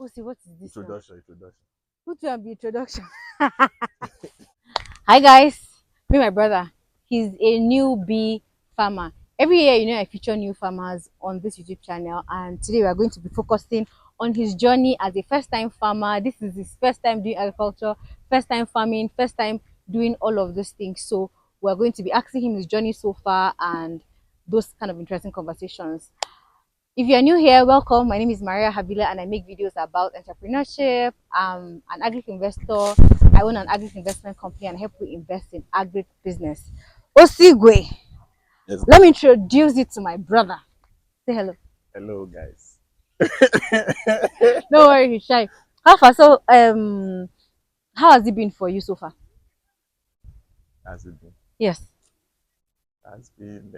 see what is this? Introduction. Put you on the introduction. Hi guys, me my brother. He's a new bee farmer. Every year, I feature new farmers on this YouTube channel, and today we are going to be focusing on his journey as a first-time farmer. This is his first time doing agriculture, first time farming, first time doing all of those things. So we're going to be asking him his journey so far and those kind of interesting conversations. If you're new here, welcome. My name is Maria Habila and I make videos about entrepreneurship. I'm an agri investor. I own an agri investment company and help you invest in agri business. Osigwe, Yes. let me introduce you to my brother. Say hello. Hello, guys. Don't worry, he's shy. How far? So, how has it been for you so far? Has it been? Yes. Has been.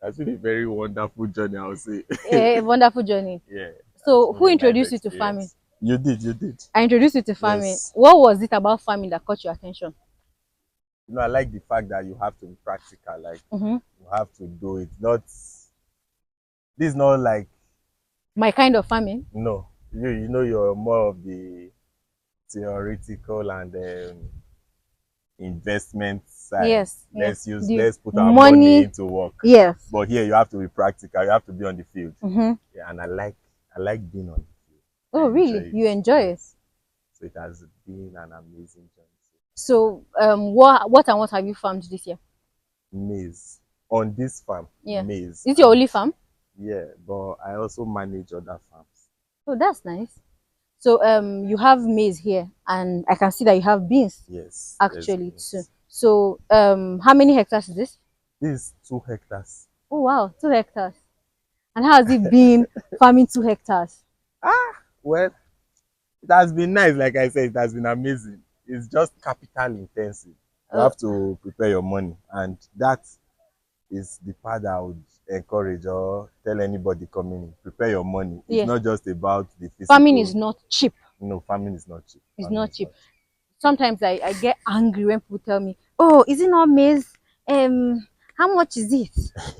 Has been a very wonderful journey, I would say. A wonderful journey. Yeah. So, It's who been a nice introduced you to farming? experience. You did. You did. I introduced you to farming. Yes. What was it about farming that caught your attention? I like the fact that you have to be practical. Like Mm-hmm. you have to do it. Not. This is not like My kind of farming. no. You're more of the theoretical and investment side. Yes, yes. The Let's put our money money. into work. Yes. But here you have to be practical. You have to be on the field. Mm-hmm. Yeah, and I like being on the field. Oh, I enjoy really? it. You enjoy it? Yes. So it has been an amazing journey. So, what have you farmed this year? Maize on this farm, Yeah. maize. Is it your only farm? Yeah, but I also manage other farms. Oh, that's nice. So, you have maize here, and I can see that you have beans Yes, there's actually too. beans. So, how many hectares is this? This is 2 hectares. Oh, wow, 2 hectares. And how has it been farming 2 hectares? Well, it has been nice. Like I said, it has been amazing. It's just capital intensive. You Uh, have to prepare your money, and that is the part that I would encourage or tell anybody coming in. Prepare your money. It's yeah, not just about the farming is physical. not cheap. No, farming is not cheap. It's Farming not is cheap. not cheap. Sometimes I get angry when people tell me, "Oh, is it not maize? How much is it?"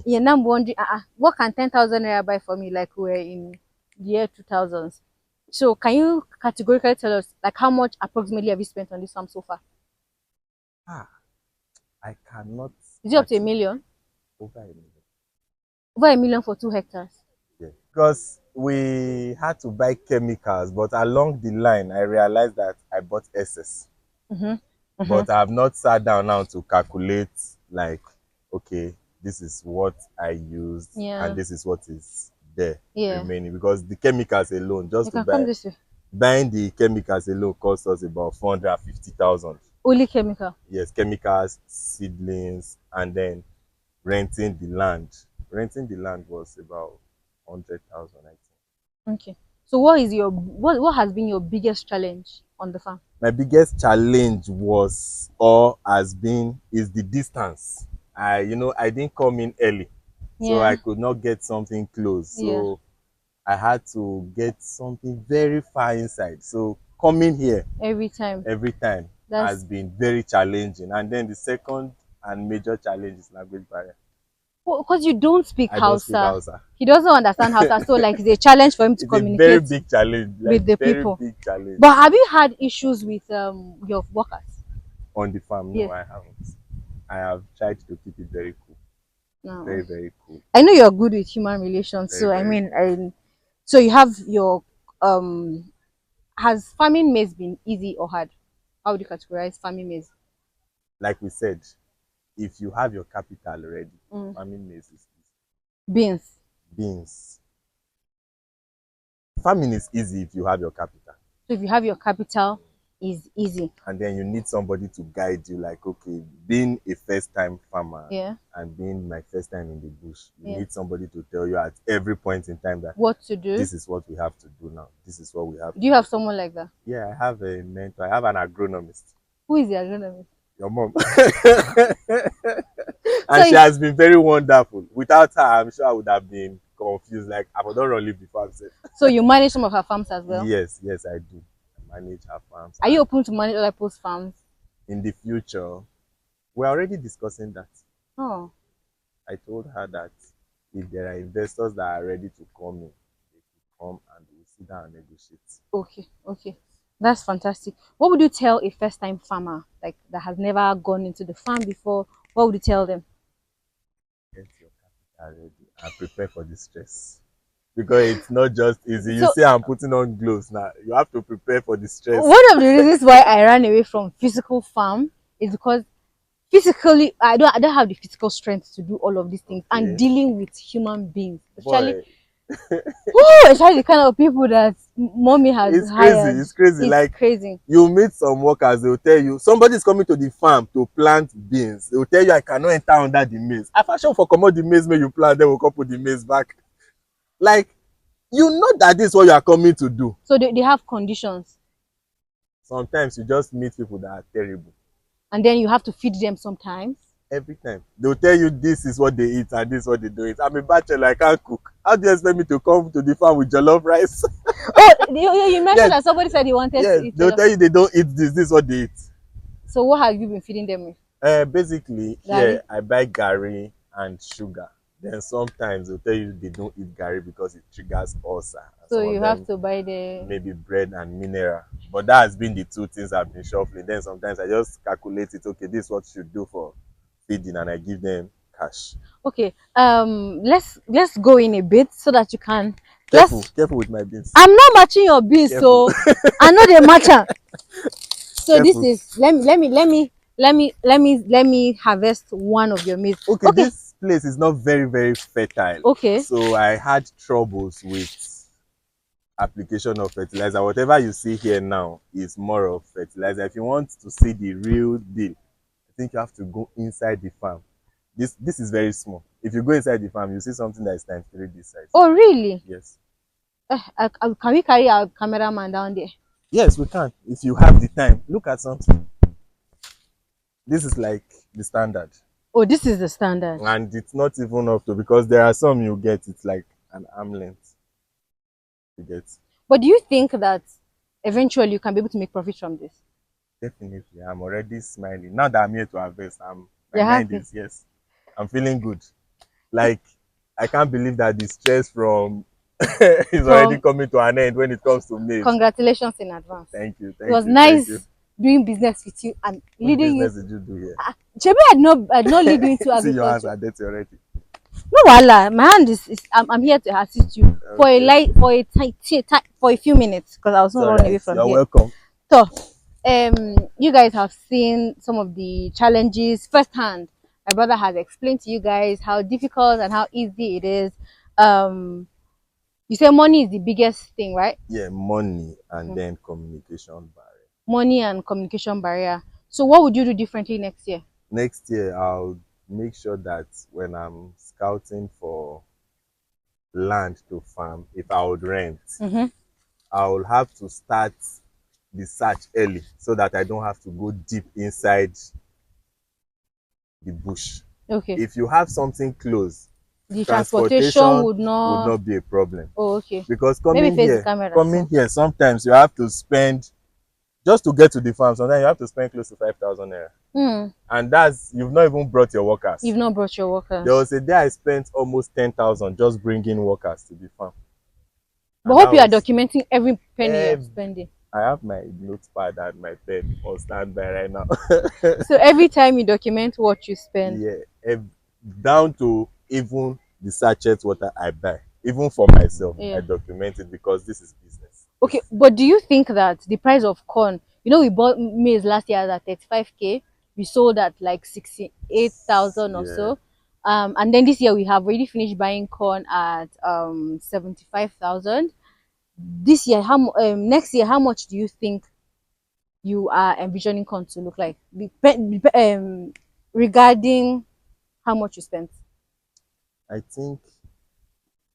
Yeah, now I'm wondering, what can 10,000 naira buy for me? Like we're in the year 2000s. So can you categorically tell us like how much approximately have you spent on this farm so far? Ah, I cannot Is it up to a actually million? over a million. Over a million for 2 hectares. Yeah. Because we had to buy chemicals, but along the line, I realized that I bought excess. Mm-hmm. Mm-hmm. But I have not sat down now to calculate, like, okay, this is what I used and Yeah. this is what is there Yeah. remaining. Because the chemicals alone, You just to can come buy, this way. buying the chemicals alone cost us about 450,000. Only chemical. Yes, chemicals, seedlings, and then renting the land. Renting the land was about 100,000, I think. Okay. So what has been your biggest challenge on the farm? My biggest challenge was or has been is the distance. I didn't come in early, so I Yeah. could not get something close. Yeah. So I had to get something very far inside. So coming here Every time. every time has That's been very challenging. And then the second and major challenge is language barrier. because you don't speak I don't speak Hausa. Hausa. He doesn't understand Hausa, so like it's a challenge for him to It's a very communicate big challenge, like with the very people. big challenge. But have you had issues with your workers? On the farm, no, Yes. I haven't. I have tried to keep it very cool, No. very, very cool, I know you're good with human relations, very, so I very mean, cool. so you have your has farming maize been easy or hard? How would you categorize farming maize? Like we said, if you have your capital already, Mm. farming maize is easy. Beans. Beans. Farming is easy if you have your capital. So if you have your capital, is easy. And then you need somebody to guide you, like, okay, being a first time farmer Yeah. and being my first time in the bush, you Yeah. need somebody to tell you at every point in time that What to do? this is what we have to do now. This is what we have to Do you do. have someone like that? Yeah, I have a mentor. I have an agronomist. Who is the agronomist? Your mom. So And she has been very wonderful. Without her, I'm sure I would have been confused. Like, I would not really before I'm said. so you manage some of her farms as well. Yes, yes, I do. I manage her farms. Are you And open to manage other people's farms? in the future, we're already discussing that. Oh, I told her that if there are investors that are ready to come in, they could come and we'll see sit down and negotiate. Okay, okay. That's fantastic. What would you tell a first time farmer like that has never gone into the farm before? What would you tell them? Get your capital ready and prepare for the stress. Because it's not just easy. You So see, I'm putting on gloves now. You have to prepare for the stress. one of the reasons why I ran away from physical farm is because physically I don't have the physical strength to do all of these things and Okay. dealing with human beings, especially Boy, especially the kind of people that mommy has it's crazy. hired. It's crazy. It's Like, crazy. you meet some workers, they'll tell you somebody's coming to the farm to plant beans. They'll tell you I cannot enter under the maize. I fashion for commot the maize, may you plant, then we'll come put the maize back. Like, you know that this is what you are coming to do. So they have conditions, Sometimes you just meet people that are terrible. and then you have to feed them sometimes. Every time they'll tell you this is what they eat and this is what they don't eat. I'm a bachelor, I can't cook. How do you expect me to come to the farm with jollof rice? Oh, you mentioned Yes, that somebody said he wanted to yes, eat they'll jollof. tell you they don't eat this is what they eat. So what have you been feeding them with? Basically, Gary? here I buy garri and sugar. Then sometimes they'll tell you they don't eat garri because it triggers ulcer. And So some of you have them to buy the. maybe bread and mineral. But that has been the two things I've been shuffling. Then sometimes I just calculate it. Okay, this is what you should do for feeding, and I give them cash. Okay. Let's go in a bit so that you can. Careful, Let's. careful with my beans. I'm not matching your beans, Careful, so I know the matcher. So this careful. is let me harvest one of your maize. Okay, Okay, this place is not very fertile, okay. so I had troubles with application of fertilizer. Whatever you see here now is more of fertilizer. If you want to see the real deal, I think you have to go inside the farm. This is very small. If you go inside the farm, you see something that is times 3 this size. Oh really? Yes. Can we carry our cameraman down there? Yes, we can. If you have the time, look at something. This is like the standard. Oh, this is the standard. And it's not even up to, because there are some you get, it's like an arm length. You get. But do you think that eventually you can be able to make profit from this? Definitely. I'm already smiling. Now that I'm here to harvest, my You're mind happy is, yes. I'm feeling good. Like, I can't believe that the stress from is already from. coming to an end when it comes to maize. Congratulations in advance. Thank you, It was thank you. nice doing business with you and Which leading you. business did you do here? Chebi had not lead you into See, your hands agriculture. are dirty already. No wahala. My hand is I'm here to assist you for a Okay. for a few minutes because I was It's not all running away right. from You're here. welcome. So, you guys have seen some of the challenges firsthand. My brother has explained to you guys how difficult and how easy it is. You say money is the biggest thing, right? Yeah, money and Mhm. then communication barrier. Money and communication barrier. So, what would you do differently next year? Next year, I'll make sure that when I'm scouting for land to farm, if I would rent, Mm-hmm. I will have to start the search early so that I don't have to go deep inside the bush. Okay. If you have something close, The transportation transportation would would not. not be a problem. Oh, okay. Because Maybe face the camera. coming here, sometimes you have to spend, just to get to the farm, sometimes you have to spend close to 5,000 naira. And that's, you've not even brought your workers. You've not brought your There workers. was a day I spent almost 10,000 just bringing workers to the farm. But And that hope you are was, documenting every penny you're ev- spending. I have my notepad and my pen on standby right now. So every time you document what you spend. Yeah, down to even the sachet water I buy, even for myself, I Yeah. document it because this is business. Okay, but do you think that the price of corn, we bought maize last year at 35K, we sold at like 68,000 or Yeah, so. And then this year we have already finished buying corn at 75,000. This year, next year, how much do you think you are envisioning corn to look like? Regarding how much you spent. I think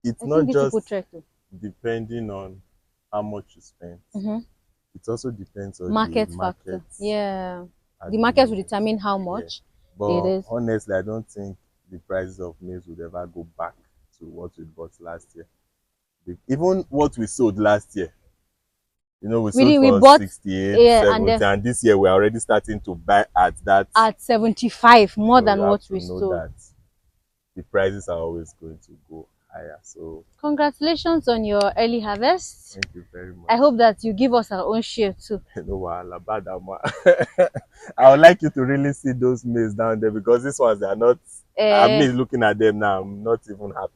it's I think not these people just try to. depending on how much you spend. Mm-hmm. It also depends on the Market market factor. Yeah. at The the market will moment. determine how Yeah, much it but is. honestly, I don't think the prices of maize would ever go back to what we bought last year. Even what we sold last year, we We sold did, we for bought 68, yeah, and 70, then and this year we're already starting to buy at that. at 75 more So you than have what to we know sold. that the prices are always going to go higher. So Congratulations on your early harvest. thank you very much. I hope that you give us our own share too. No wahala, bad ama. I would like you to really see those maize down there because these ones they are not. I'm Uh, me looking at them now. I'm not even happy.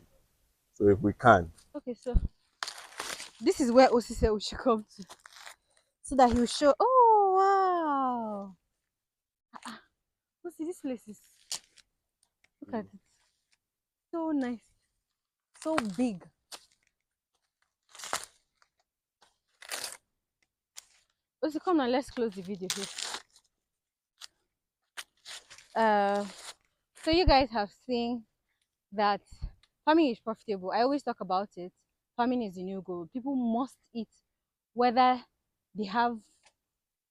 So if we can, okay, so this is where Osi said we should come to, so that he will show. Oh wow! Osi, this place is, look at it, so nice, so big. Osi, come now, let's close the video here. Uh, so you guys have seen that farming is profitable. I always talk about it. Farming is the new gold. People must eat, whether they have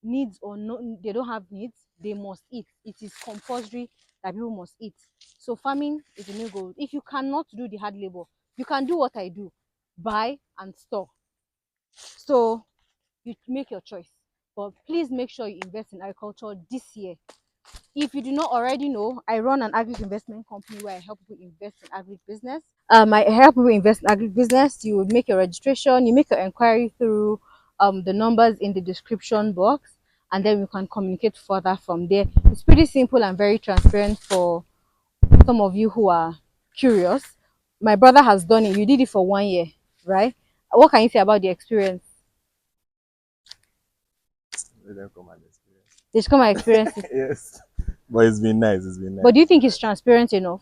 needs or no, they don't have needs, they must eat. It is compulsory that people must eat. So farming is the new gold. If you cannot do the hard labor, you can do what I do, buy and store. So you make your choice, but please make sure you invest in agriculture this year. If you do not already know, I run an agri investment company where I help people invest in agri business. I help people invest in agri business. You would make your registration, you make your inquiry through the numbers in the description box, and then we can communicate further from there. It's pretty simple and very transparent for some of you who are curious. My brother has done it. You did it for 1 year, right? What can you say about the experience? let them come and experience. They should come and experience it. Yes, but it's been nice. It's been But do nice. you think it's transparent enough?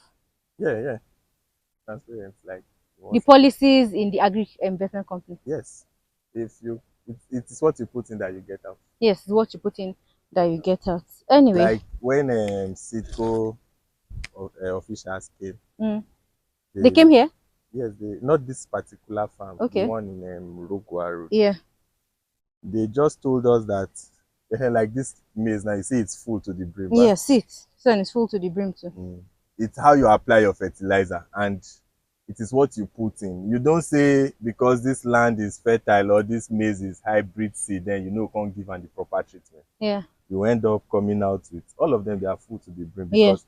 Yeah, yeah, transparent. Like you The want to. policies in the agri investment company. Yes, if you, it is what you put in that you get out. Yes, it's what you put in that you get out. Anyway, Like when Citco officials came, mm. They they came here. yes, they not this particular farm, the Okay. one in Rogwa Road. Yeah. They just told us that like this maize now, you see it's full to the brim. But, Yeah. See it. Sun is full to the brim too. it's how you apply your fertilizer and it is what you put in. You don't say because this land is fertile or this maize is hybrid seed, then you know can't give am the proper treatment. Yeah. You end up coming out with all of them, they are full to the brim Yeah. because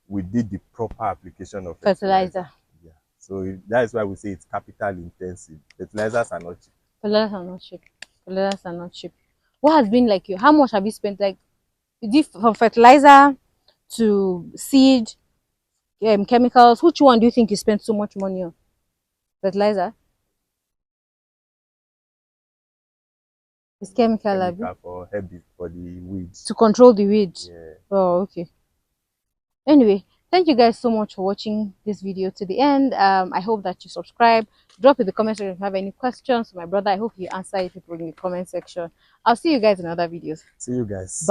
we did the proper application of Fertilizer. fertilizer. Yeah. So that is why we say it's capital intensive. Fertilizers are not cheap. Fertilizers are not cheap. Fertilizers are not cheap. What has been like you? How much have you spent? Like, from fertilizer to seed, chemicals. Which one do you think you spent so much money on? Fertilizer. It's chemical, abi? Chemical for herbicide for the weeds. To control the weeds. Yeah. Oh, okay. Anyway, thank you guys so much for watching this video to the end. I hope that you subscribe. Drop in the comment section if you have any questions for my brother. I hope you answer it in the comment section. I'll see you guys in other videos. See you guys. Bye.